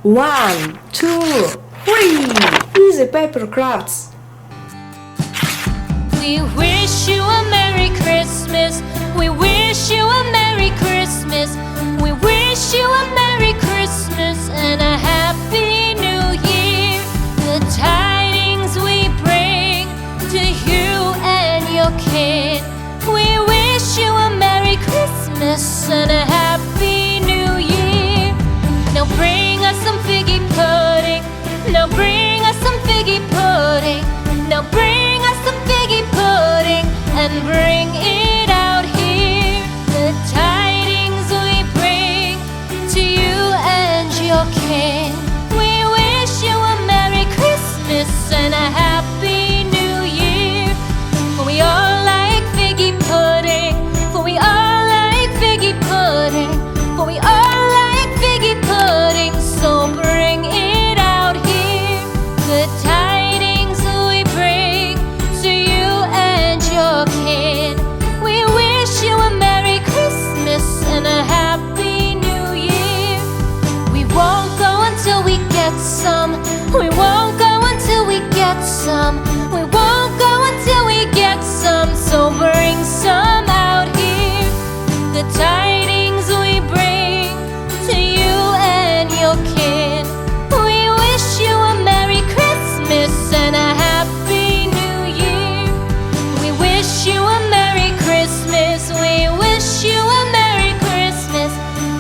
1, 2, 3. Easy paper crafts. We wish you a Merry Christmas. We wish you a Merry Christmas. We wish you a Merry Christmas and a Happy New Year. The tidings we bring to you and your kid. We wish you a Merry Christmas and a Happy New Year. Now bring us some figgy pudding. Now bring us some figgy pudding. Now bring us some figgy pudding and bring it out here. The tidings we bring to you and your kin. We wish you a Merry Christmas and a Happy New Year. For we all like figgy pudding. For we all like figgy pudding. For we all like figgy pudding. So bring it out here. The tidings we bring to you and your kid. We wish you a Merry Christmas and a Happy New Year. We won't go until we get some. We won't go until we get some. We won't go until we get some. So bring some out here. The tidings we bring to you and your kid. We wish you a Merry Christmas and a Happy New Year. We wish you a Merry Christmas. We wish you a Merry Christmas.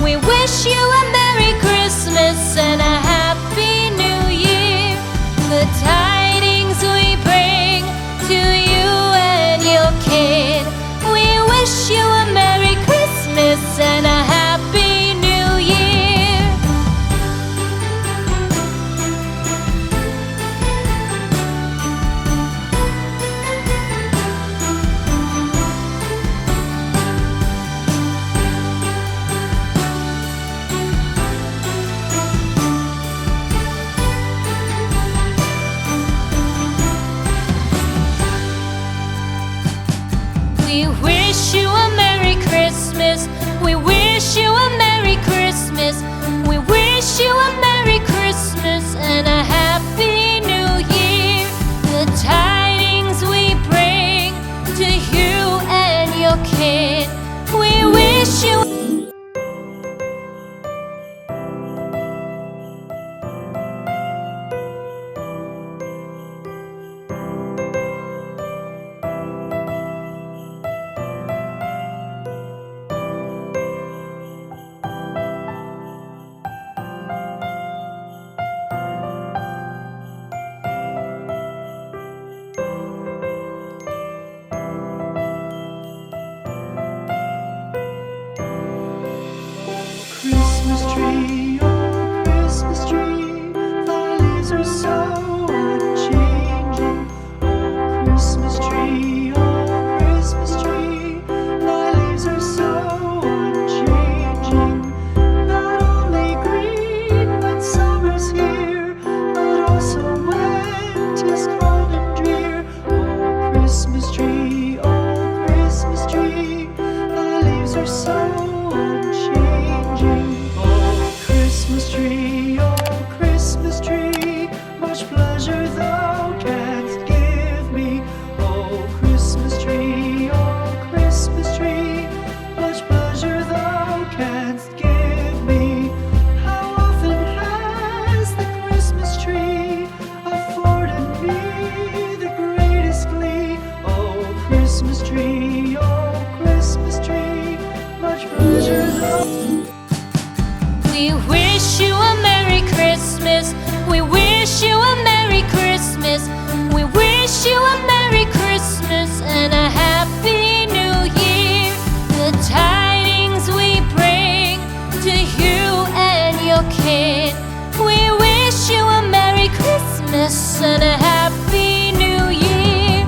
We wish you a Merry Christmas and a Happy New Year. The tidings we bring to you and your kid. We wish you a Merry Christmas and a Happy New Year. We wish you a Merry Christmas. We wish you a Merry Christmas. We wish you a Merry Christmas and a Happy New Year. The tidings we bring to you and your kid. We wish you Christmas tree, oh Christmas tree, thy leaves are so unchanging. Oh Christmas tree, thy leaves are so unchanging. Not only green when summer's here, but also when 'tis cold and drear. Oh Christmas tree, thy leaves are so unchanging. Oh Christmas tree, much pleasure thou canst give me. Oh Christmas tree, much pleasure thou canst give me. How often has the Christmas tree afforded me the greatest glee? Oh Christmas tree, much pleasure thou. We wish you a Merry Christmas. We wish you a Merry Christmas. We wish you a Merry Christmas and a Happy New Year. The tidings we bring to you and your kid. We wish you a Merry Christmas and a Happy New Year.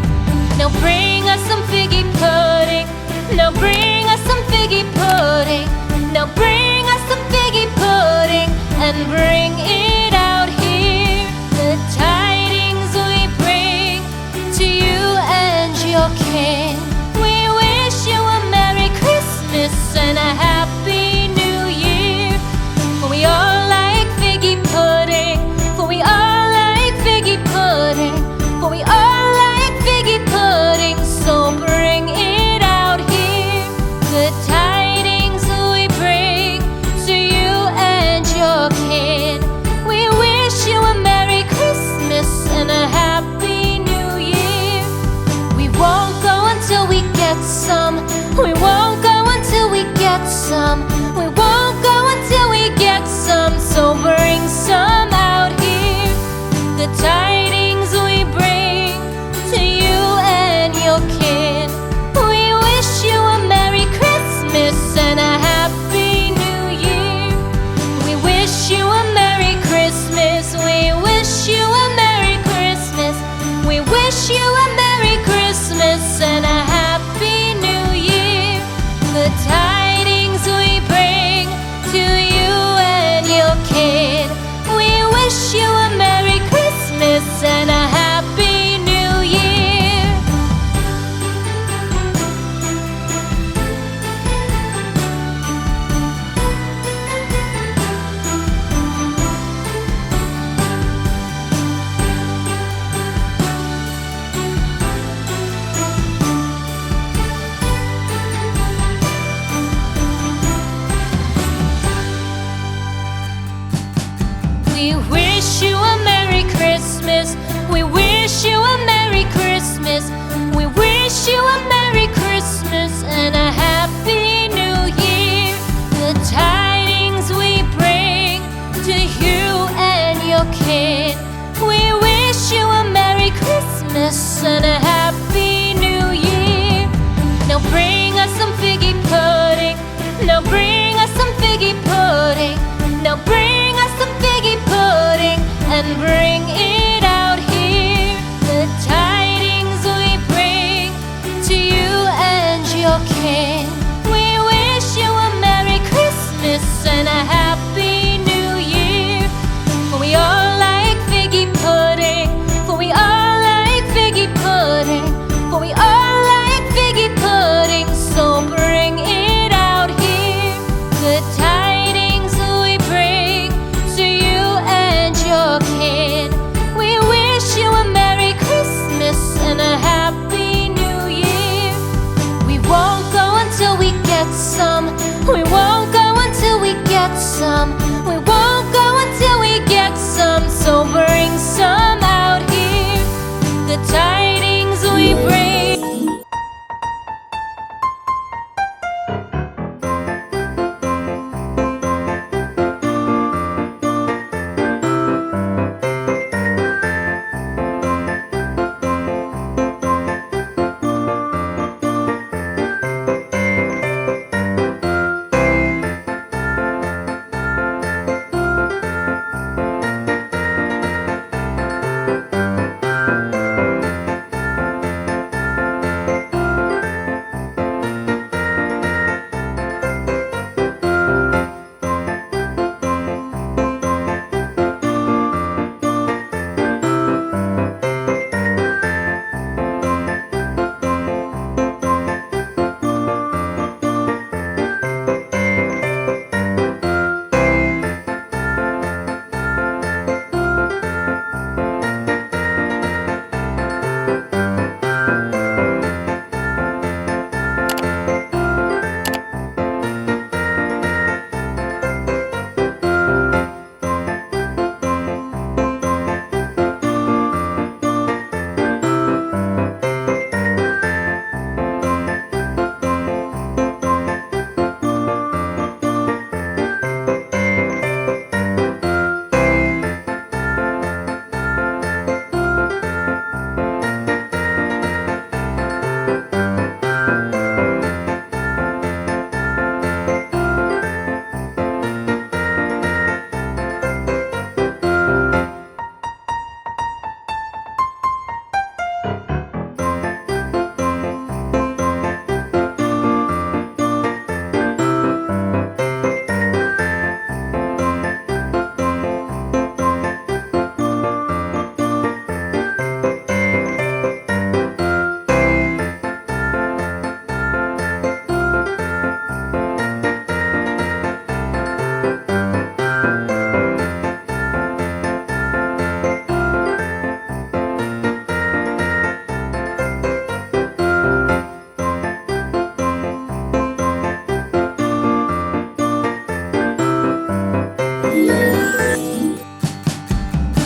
Now bring us some figgy pudding. Now bring us some figgy pudding. Now bring us some figgy pudding and bring it out here. The tidings we bring to you and your kin. We wish you a Merry Christmas and a Happy New Year. For we all like figgy pudding. We wish you a Merry Christmas. We wish you a Merry Christmas. We wish you a Merry Christmas and a Happy New Year. The tidings we bring to you and your kid. We wish you a Merry Christmas and a Happy New Year. Now bring us some figgy pudding. Now bring us some figgy pudding. Now bring us some figgy pudding and bring it out here. The tidings we bring to you and your kin. We wish you a Merry Christmas and a Happy New Year. For we all like figgy pudding. For we all like figgy pudding. For we all like figgy pudding. So bring it out here. The tidings we bring to you and your kid. We wish you a Merry Christmas and a Happy New Year. We won't go until we get some. We won't go until we get some. We won't go until we get some. So bring some out here. The tidings we bring.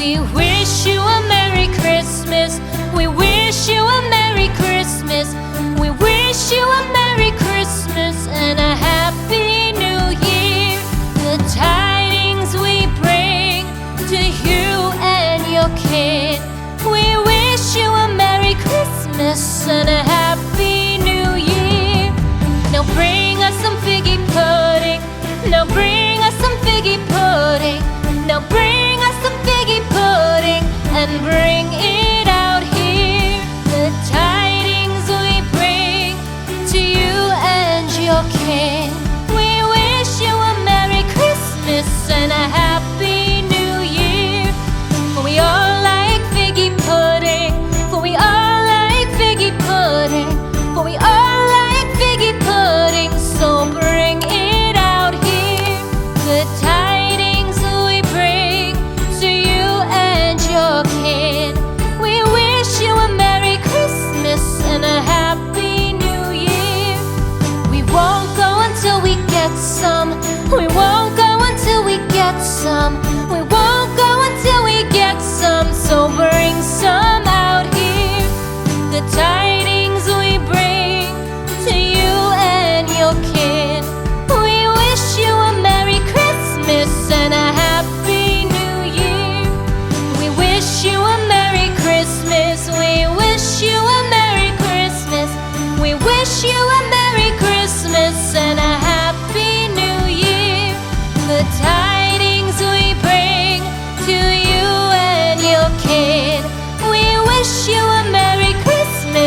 We wish you a Merry Christmas. We wish you a Merry Christmas. We wish you a Merry Christmas and a Happy New Year. The tidings we bring to you and your kid. We wish you a Merry Christmas and a Happy New Year. Now bring us some figgy pudding. Now bring us some figgy pudding. Now bring us some figgy pudding and bring it